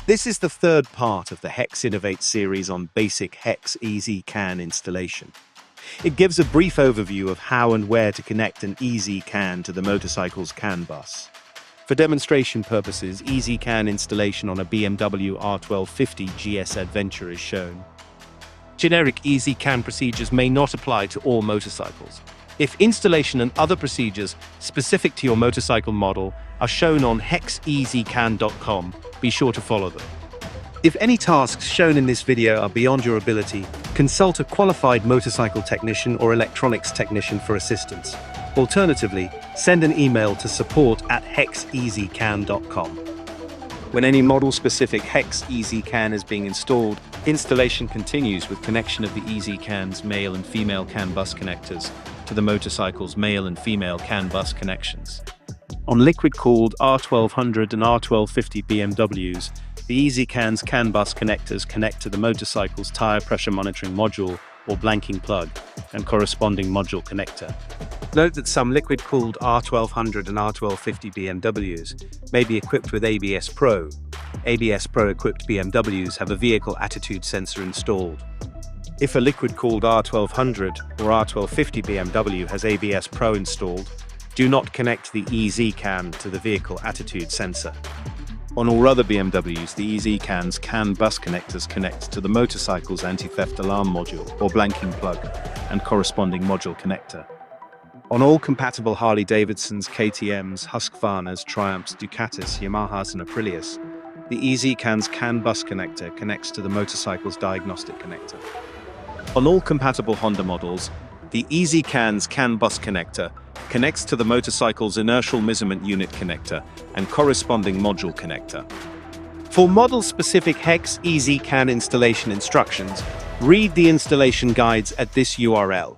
This is the third part of the HEX Innovate series on basic HEX ezCAN installation. It gives a brief overview of how and where to connect an ezCAN to the motorcycle's CAN bus. For demonstration purposes, ezCAN installation on a BMW R1250 GS Adventure is shown. Generic ezCAN procedures may not apply to all motorcycles. If installation and other procedures specific to your motorcycle model are shown on hexezcan.com, be sure to follow them. If any tasks shown in this video are beyond your ability, consult a qualified motorcycle technician or electronics technician for assistance. Alternatively, send an email to support@hexezcan.com. When any model-specific HEX ezCAN is being installed, installation continues with connection of the ezCAN's male and female CAN bus connectors to the motorcycle's male and female CAN bus connections. On liquid-cooled R1200 and R1250 BMWs, the ezCAN's CAN bus connectors connect to the motorcycle's tire pressure monitoring module or blanking plug and corresponding module connector. Note that some liquid-cooled R1200 and R1250 BMWs may be equipped with ABS Pro. ABS Pro-equipped BMWs have a vehicle attitude sensor installed. If a liquid-cooled R1200 or R1250 BMW has ABS Pro installed, do not connect the ezCAN to the vehicle attitude sensor. On all other BMWs, the ezCAN's CAN bus connectors connect to the motorcycle's anti-theft alarm module or blanking plug and corresponding module connector. On all compatible Harley-Davidsons, KTMs, Husqvarnas, Triumphs, Ducatis, Yamahas and Aprilias, the ezCAN's CAN bus connector connects to the motorcycle's diagnostic connector. On all compatible Honda models, the ezCAN's CAN bus connector connects to the motorcycle's inertial measurement unit connector and corresponding module connector. For model-specific HEX ezCAN installation instructions, read the installation guides at this URL.